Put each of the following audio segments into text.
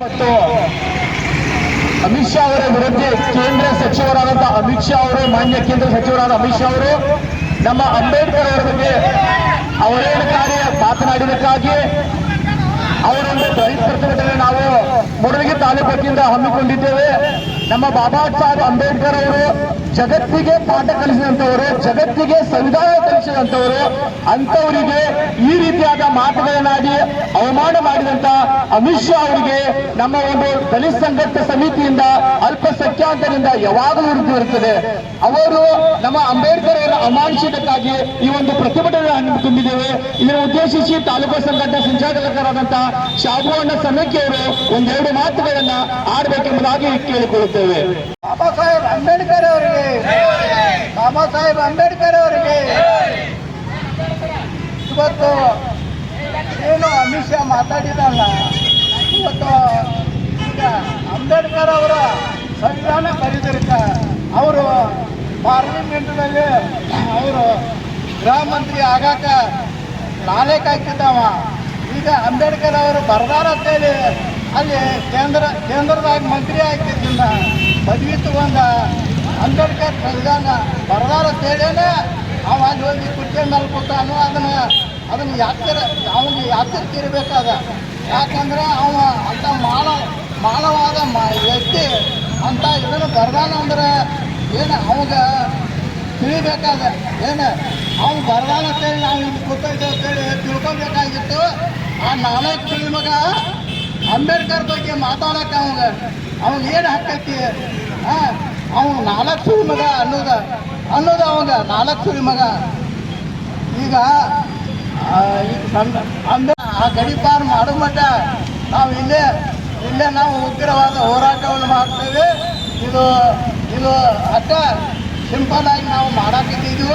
ಮತ್ತು ಅಮಿತ್ ಶಾ ಅವರ ವಿರುದ್ಧ ಕೇಂದ್ರ ಸಚಿವರಾದಂತಹ ಅಮಿತ್ ಶಾ ಅವರು, ಮಾನ್ಯ ಕೇಂದ್ರ ಸಚಿವರಾದ ಅಮಿತ್ ಶಾ ಅವರು ನಮ್ಮ ಅಂಬೇಡ್ಕರ್ ಅವರ ಬಗ್ಗೆ ಅವಹೇಳನಕಾರಿ ಮಾತನಾಡಿದಕ್ಕಾಗಿ ಅವರೊಂದು ದಲಿತ ಪ್ರತಿಭಟನೆ ನಾವು ಮೂಡಲಗಿ ತಾಲೂಕಿನಿಂದ ಹಮ್ಮಿಕೊಂಡಿದ್ದೇವೆ. ನಮ್ಮ ಬಾಬಾ ಸಾಹೇಬ್ ಅಂಬೇಡ್ಕರ್ ಅವರು ಜಗತ್ತಿಗೆ ಪಾಠ ಕಲಿಸಿದಂಥವರು, ಜಗತ್ತಿಗೆ ಸಂವಿಧಾನ ಕಲಿಸಿದಂಥವರು. ಅಂಥವರಿಗೆ ಈ ರೀತಿಯಾದ ಮಾತುಗಳನ್ನಾಡಿ ಅವಮಾನ ಮಾಡಿದಂತ ಅಮಿತ್ ಶಾ ಅವರಿಗೆ ನಮ್ಮ ಒಂದು ದಲಿತ ಸಂಘರ್ಷ ಸಮಿತಿಯಿಂದ ಅಲ್ಪಸಂಖ್ಯಾತರಿಂದ ಯಾವಾಗಲೂ ಇರುತ್ತದೆ. ಅವರು ನಮ್ಮ ಅಂಬೇಡ್ಕರ್ ಅವರ ಅಮಾನುಷಿಕಕ್ಕಾಗಿ ಈ ಒಂದು ಪ್ರತಿಭಟನೆ ಹಮ್ಮಿಕೊಂಡಿದ್ದೇವೆ. ಇದನ್ನು ಉದ್ದೇಶಿಸಿ ತಾಲೂಕು ಸಂಘಟನಾ ಸಂಚಾಲಕರಾದಂತಹ ಶಾಬು ಅಣ್ಣ ಸಮೇಕಿ ಅವರು ಒಂದೆರಡು ಮಾತುಗಳನ್ನ ಆಡಬೇಕೆಂಬುದಾಗಿ ಕೇಳಿಕೊಳ್ಳುತ್ತೇವೆ. ಬಾಬಾ ಸಾಹೇಬ್ ಅಂಬೇಡ್ಕರ್ ಅವರಿಗೆ, ಬಾಬಾ ಸಾಹೇಬ್ ಅಂಬೇಡ್ಕರ್ ಅವರಿಗೆ. ಇವತ್ತು ಏನು ಅಮಿತ್ ಶಾ ಮಾತಾಡಿದಲ್ಲ, ಇವತ್ತು ಈಗ ಅಂಬೇಡ್ಕರ್ ಅವರ ಸಂವಿಧಾನ ಬರೆದಿರ್ತಾರೆ. ಅವರು ಪಾರ್ಲಿಮೆಂಟ್ನಲ್ಲಿ ಅವರು ಗೃಹ ಮಂತ್ರಿ ಆಗಾಕ ನಾಳೆ ಕಾಯ್ತಿದ್ದಾವ. ಈಗ ಅಂಬೇಡ್ಕರ್ ಅವರು ಬರ್ದಾರ ಅಂತೇಳಿ ಅಲ್ಲಿ ಕೇಂದ್ರದಾಗ ಮಂತ್ರಿ ಆಗ್ತಿದ್ದ ಪದವಿ ತಗೊಂಡ ಅಂಬೇಡ್ಕರ್ ಸಂವಿಧಾನ ಬರ್ದಾರ ಅಂತೇಳೇನೆ ಅವ ಅಲ್ಲಿ ಹೋಗಿ ಕುರ್ಚಿ ಮೇಲೆ ಕೂತಾನು. ಅದನ್ನು ಅವನಿಗೆ ಯಾತ್ರೆ ಇರಬೇಕಾದ. ಯಾಕಂದ್ರೆ ಅವ ಅಂತ ಮಾನವಾದ ವ್ಯಕ್ತಿ ಅಂತ ಇದನ್ನು ಬರ್ದಾನ ಅಂದ್ರೆ ಏನು ಅವಾಗ ತಿಳಿಬೇಕಾದ. ಏನು ಅವ್ನು ಬರ್ದಾನ ಅಂತೇಳಿ ನಾವು ಇಲ್ಲಿ ಕೂತೈತೆ ಅಂತೇಳಿ ತಿಳ್ಕೊಬೇಕಾಗಿತ್ತು. ಆ 4 ತಿಳಿ ಮಗ ಅಂಬೇಡ್ಕರ್ ಬಗ್ಗೆ ಮಾತಾಡಕ್ಕೆ ಅವಂಗೆ ಏನು ಹಕ್ಕೈತಿ? ಅವನು 4 ತಿಳಿ ಮಗ ಅನ್ನೋದು ಅವಾಗ 4 ತಿಳಿ ಮಗ. ಈಗ ಆ ಗಡಿಪಾರು ಮಾಡೋ ಮಟ್ಟ ನಾವು ಇಲ್ಲೇ ನಾವು ಉಗ್ರವಾದ ಹೋರಾಟವನ್ನು ಮಾಡ್ತೇವೆ. ಇದು ಅಷ್ಟ ಸಿಂಪಲ್ ಆಗಿ ನಾವು ಮಾಡಾಕಿದ್ದೀವಿ.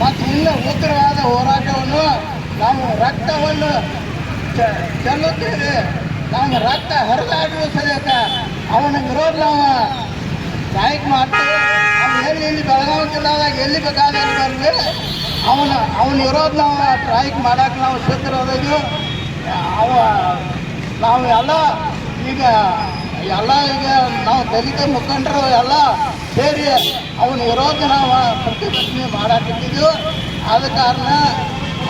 ಮತ್ತು ಇನ್ನು ಉಗ್ರವಾದ ಹೋರಾಟವನ್ನು ನಾವು ರಕ್ತವನ್ನು ಚೆಲ್ಲುತ್ತೇವೆ. ನಾವು ರಕ್ತ ಹರಿದಾಡುವ ಸರಿಯಕ ಅವನ ವಿರೋಧ ನಾವು ಸ್ಟ್ರೈಕ್ ಮಾಡ್ತೇವೆ. ಅವನು ಎಲ್ಲಿ ಬೆಳಗಾವಿ ಜಿಲ್ಲಾದಾಗ ಎಲ್ಲಿ ಬೇಕಾದ್ರೆ ಬರಲಿ ಅವನ ವಿರೋಧ ನಾವು ಸ್ಟ್ರೈಕ್ ಮಾಡಕ್ಕೆ ನಾವು ಸಿದ್ಧರಾದೀವಿ. ನಾವು ಈಗ ನಾವು ದಲಿತ ಮುಖಂಡರು ಎಲ್ಲ ಸೇರಿ ಅವನ ವಿರೋಧ ನಾವು ಪ್ರತಿಭಟನೆ ಮಾಡಾಕಿದ್ದೀವಿ. ಆದ ಕಾರಣ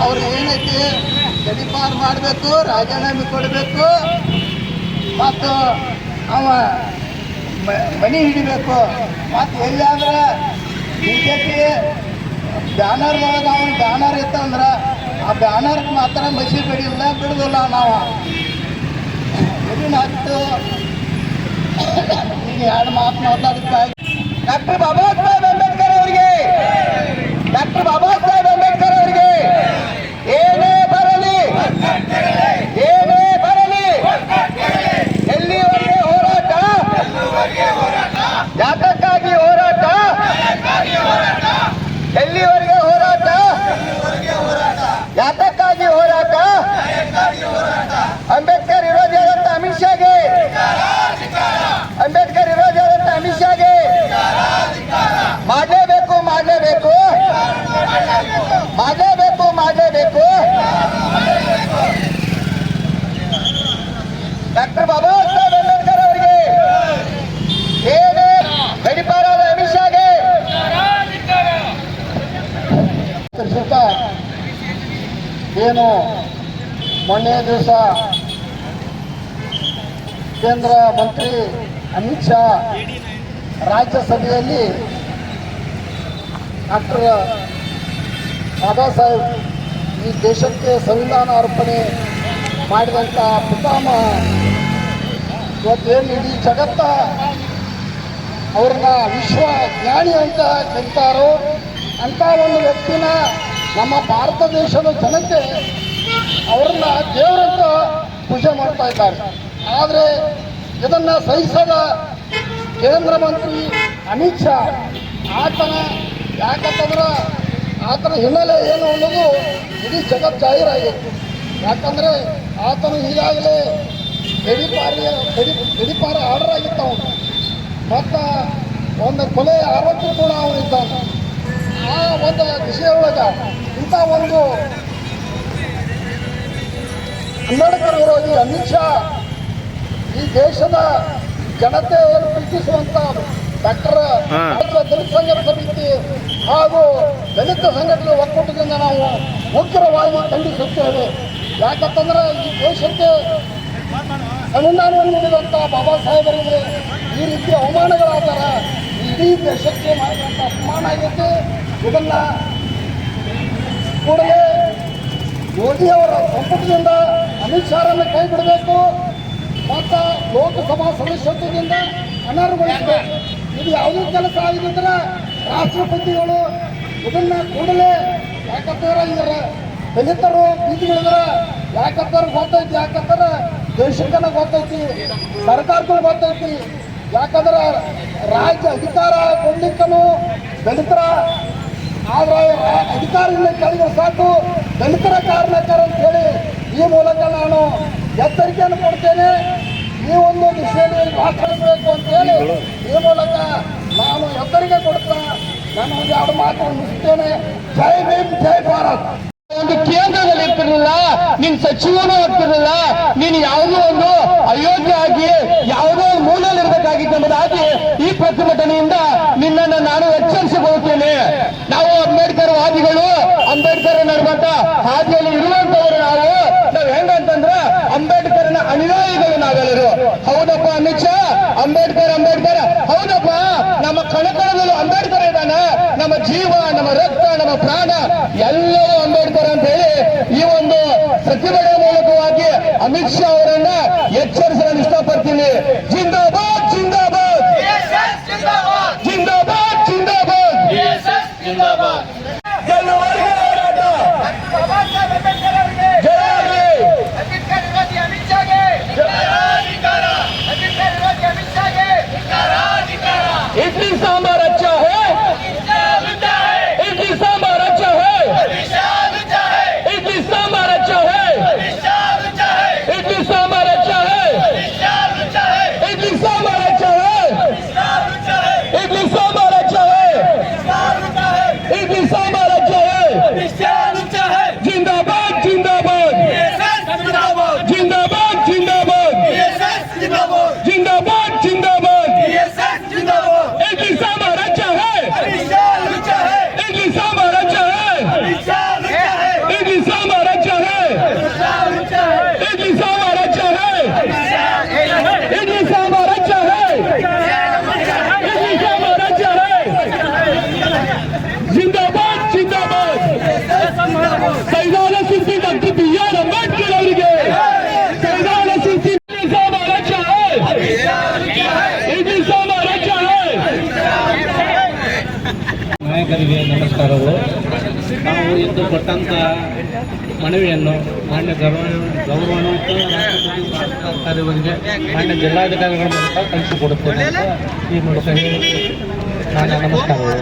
ಅವ್ರು ಏನೈತಿ ಗಡಿಪಾರು ಮಾಡಬೇಕು, ರಾಜೀನಾಮೆ ಕೊಡಬೇಕು, ಮತ್ತು ಅವ ಮನೆ ಹಿಡಿಬೇಕು. ಮತ್ತು ಎಲ್ಲಾದ್ರೆ BJP ಬ್ಯಾನರ್ ಒಳಗೆ ಅವನ ಬ್ಯಾನರ್ ಇತ್ತಂದ್ರೆ ಆ ಬ್ಯಾನರ್ಗೆ ಮಾತ್ರ ಮಸಿ ಬಿಡುದಿಲ್ಲ ನಾವು. ಇದನ್ನ ಹತ್ತು ಈಗ 2 ಮಾತು ಮಾತಾಡಿದ್ದಾಗ ಡಾಕ್ಟರ್ ಬಾಬಾ ಸಾಹೇಬ್ ಅಂಬೇಡ್ಕರ್ ಅವರಿಗೆ, ಡಾಕ್ಟರ್ ಬಾಬಾ ಸಾಹೇಬ್ ಅಂಬೇಡ್ಕರ್ ಅವರಿಗೆ ಏನೇ ಬರಲಿ ಎಲ್ಲಿವರೆಗೆ ಹೋರಾಟ, ಯಾತಕ್ಕಾಗಿ ಹೋರಾಟ, ಎಲ್ಲಿವರೆಗೆ ಹೋರಾಟ, ಯಾತಕ್ಕಾಗಿ ಹೋರಾಟ. ಅಂಬೇಡ್ಕರ್ ವಿರೋಧಿ ಆದಂತ ಅಮಿತ್ ಶಾಗೆ, ಅಂಬೇಡ್ಕರ್ ವಿರೋಧಿ ಆದಂತ ಅಮಿತ್ ಶಾಗೆ ಮಾಡಲೇಬೇಕು. ಡಾಕ್ಟರ್ ಬಾಬಾ ಸಾಹೇಬ್ ಅಂಬೇಡ್ಕರ್ ಅವರಿಗೆ ಏನೇ ಗಡಿಪಾರಾದ ಅಮಿತ್ ಶಾಗೆ ಏನು ಮೊನ್ನೆ ದಿವಸ ಕೇಂದ್ರ ಮಂತ್ರಿ ಅಮಿತ್ ಶಾ ರಾಜ್ಯಸಭೆಯಲ್ಲಿ ಡಾಕ್ಟರ್ ಬಾಬಾ ಸಾಹೇಬ್ ಈ ದೇಶಕ್ಕೆ ಸಂವಿಧಾನ ಅರ್ಪಣೆ ಮಾಡಿದಂಥ ಪಿತಾಮಹ, ಇವತ್ತೇನು ಇಡೀ ಜಗತ್ತ ಅವ್ರನ್ನ ವಿಶ್ವ ಜ್ಞಾನಿ ಅಂತ ಕರೀತಾರೋ ಅಂಥ ಒಂದು ವ್ಯಕ್ತಿನ ನಮ್ಮ ಭಾರತ ದೇಶದ ಜನತೆ ಅವ್ರನ್ನ ದೇವರಂತ ಪೂಜೆ ಮಾಡ್ತಾ ಇದ್ದಾರೆ. ಆದರೆ ಇದನ್ನು ಸಹಿಸದ ಕೇಂದ್ರ ಮಂತ್ರಿ ಅಮಿತ್ ಶಾ ಯಾಕಂತಂದ್ರೆ ಆತನ ಹಿನ್ನೆಲೆ ಏನು ಅನ್ನೋದು ಇಡೀ ಜಗತ್ತು ಜಾಹೀರಾಗಿತ್ತು. ಯಾಕಂದರೆ ಆತನು ಈಗಾಗಲೇ ಗಡಿಪಾರ ಆರ್ಡರ್ ಆಗಿತ್ತು ಅವನು, ಮತ್ತು ಒಂದು ಕೊಲೆ ಆರೋಪಿ ಕೂಡ ಅವನಿದ್ದಾನೆ. ಆ ಒಂದು ವಿಷಯ ಒಳಗೆ ಇಂಥ ಒಂದು ಅಂಬೇಡ್ಕರ್ ವಿರೋಧಿ ಅಮಿತ್ ಶಾ ಈ ದೇಶದ ಜನತೆಯನ್ನು ಪ್ರೀತಿಸುವಂತ ಡಾಕ್ಟರ್ ದಲಿತ ಸಂಘರ್ಷ ಸಮಿತಿ ಹಾಗೂ ದಲಿತ ಸಂಘಟನೆ ಒಕ್ಕೂಟದಿಂದ ನಾವು ಉಗ್ರವಾಗಿ ಖಂಡಿಸುತ್ತೇವೆ. ಯಾಕಂತಂದ್ರೆ ಈ ದೇಶಕ್ಕೆ ಸಂವಿಧಾನವನ್ನು ನೀಡಿದಂಥ ಬಾಬಾ ಸಾಹೇಬರಿಗೆ ಈ ರೀತಿಯ ಅವಮಾನಗಳಾದಾರ ಇಡೀ ದೇಶಕ್ಕೆ ಮಾಡಿದಂಥ ಅಪಮಾನ ಆಗೈತೆ. ಇದನ್ನ ಕೂಡಲೇ ಮೋದಿಯವರ ಸಂಪುಟದಿಂದ ಅಮಿತ್ ಶಾರನ್ನು ಕೈ ಬಿಡಬೇಕು ಮತ್ತು ಲೋಕಸಭಾ ಸದಸ್ಯತ್ವದಿಂದ ಅನರ್ಹಗೊಳಿಸಬೇಕು. ಇದು ಯಾವುದೇ ಕೆಲಸ ಆಗಿದ್ರೆ ರಾಷ್ಟ್ರಪತಿಗಳು ಇದನ್ನ ಕೂಡಲೇ, ಯಾಕಂದ್ರೆ ಇದರ ದಲಿತರು ಬೀದಿಗಳಿದ್ರೆ ಯಾಕಂತಾರೆ ಗೊತ್ತೈತಿ, ಯಾಕಂದ್ರೆ ದೇಶಕ್ಕನ ಗೊತ್ತೈತಿ, ಸರ್ಕಾರಕ್ಕೂ ಗೊತ್ತೈತಿ. ಯಾಕಂದ್ರೆ ರಾಜ್ಯ ಅಧಿಕಾರ ಕೊಡ್ಲಿಕ್ಕನು ದಲಿತರ ಆದ್ರೆ ಅಧಿಕಾರದಿಂದ ಕೆಳಗೆ ಸಾಕು ದಲಿತರ ಕಾರಣಕಾರ ಅಂತ ಹೇಳಿ ಈ ಮೂಲಕ ನಾನು ಎಚ್ಚರಿಕೆಯನ್ನು ಕೊಡ್ತೇನೆ. ಈ ಒಂದು ದಿಶೆಯಲ್ಲಿ ಮಾತಾಡಬೇಕು ಅಂತೇಳಿ ಈ ಮೂಲಕ ನಾನು ಎಚ್ಚರಿಕೆ ಕೊಡ್ತಾ ನಾನು ಒಂದು ಎರಡು ಮಾತು ಮುಗಿಸ್ತೇನೆ. ಜೈ ಭೀಮ್, ಜೈ ಭಾರತ್. ಒಂದು ಕೇಂದ್ರದಲ್ಲಿ ಇರ್ತಿರ್ಲಿಲ್ಲ, ನೀನ್ ಸಚಿವನೂ ಇರ್ತಿರ್ಲಿಲ್ಲ, ನೀನು ಯಾವುದೋ ಒಂದು ಅಯೋಗ್ಯ ಆಗಿ ಯಾವುದೋ ಒಂದು ಮೂಲೆಯಲ್ಲಿ ಇರಬೇಕಾಗಿತ್ತು ಎಂಬುದಾಗಿ ಈ ಪ್ರತಿಭಟನೆಯಿಂದ ನಿನ್ನನ್ನು ನಾನು ಎಚ್ಚರಿಸಿಕೊಳ್ಳುತ್ತೇನೆ. ನಾವು ಅಂಬೇಡ್ಕರ್ ವಾದಿಗಳು, ಅಂಬೇಡ್ಕರ್ ನಡುವಂತ ಹಾದಿಯಲ್ಲಿ ಇರುವಂತವರು ನಾವು ಹೆಂಗಂತಂದ್ರ ಅಂಬೇಡ್ಕರ್ನ ಅನುಯಾಯಿಗಳು ನಾವೆಲ್ಲರೂ. ಹೌದಪ್ಪ ಅಮಿತ್ ಶಾ, ಅಂಬೇಡ್ಕರ್ ಹೌದಪ್ಪ, ನಮ್ಮ ಕಣಕಣದಲ್ಲೂ ಅಂಬೇಡ್ಕರ್ ಇದ್ದಾನೆ. ನಮ್ಮ ಜೀವ, ನಮ್ಮ ರಕ್ತ, ನಮ್ಮ ಪ್ರಾಣ ಎಲ್ಲವೂ ಅಂಬೇಡ್ಕರ್ ಅಂತ ಹೇಳಿ ಈ ಒಂದು ಪ್ರತಿಭಟನೆ ಮೂಲಕವಾಗಿ ಅಮಿತ್ ಶಾ ಅವರನ್ನ ಎಚ್ಚರಿಸಲು ಇಷ್ಟಪಡ್ತೀನಿ. ಜಿಂದಾಬಾದ್, ಜಿಂದಾಬಾದ್, ಜಿಂದಾಬಾದ್, ಜಿಂದಾಬಾದ್. ಗೆಲ್ಲುವವರೆಗೆ ಹೋರಾಟ. इडली सांभर अच्छा है, इडली सांभर अच्छा है, इडली सांभर अच्छा है, इडली सांभर अच्छा है, इडली सांभर अच्छा है, इडली सांभर अच्छा है, इडली सांभर अच्छा है. जिंदाबाद, जिंदाबाद, जिंदाबाद, जिंदाबाद, जिंदाबाद, जिंदाबाद. इडली सांभर अच्छा है, इडली सांभर अच्छा है, इडली सांभर अच्छा है, इडली सांभर अच्छा है, इडली सांभर अच्छा है, इडली सांभर अच्छा है. जिंदाबाद, जिंदाबाद. ಸಂವಿಧಾನ ಶಿಲ್ಪಿ ಡಾಕ್ಟರ್ BR ಅಂಬೇಡ್ಕರ್ ಅವರಿಗೆ ಸಂವಿಧಾನ ಶಿಲ್ಪಿ. इडली सांभर अच्छा है, इडली सांभर अच्छा है. ನಾಯಕರಿಗೆ ನಮಸ್ಕಾರಗಳು. ನಾವು ಇಂದು ಕೊಟ್ಟಂಥ ಮನವಿಯನ್ನು ಮಾನ್ಯ ಗೌರವಾನ್ವಿತ ರಾಷ್ಟ್ರಪತಿ ಮಾನ್ಯ ಜಿಲ್ಲಾಧಿಕಾರಿಗಳ ಮೂಲಕ ಕಳಿಸಿಕೊಡುತ್ತೇನೆ ಅಂತ ಈ ಮೂಲಕ ಹೇಳಿ ನಾನು ನಮಸ್ಕಾರಗಳು.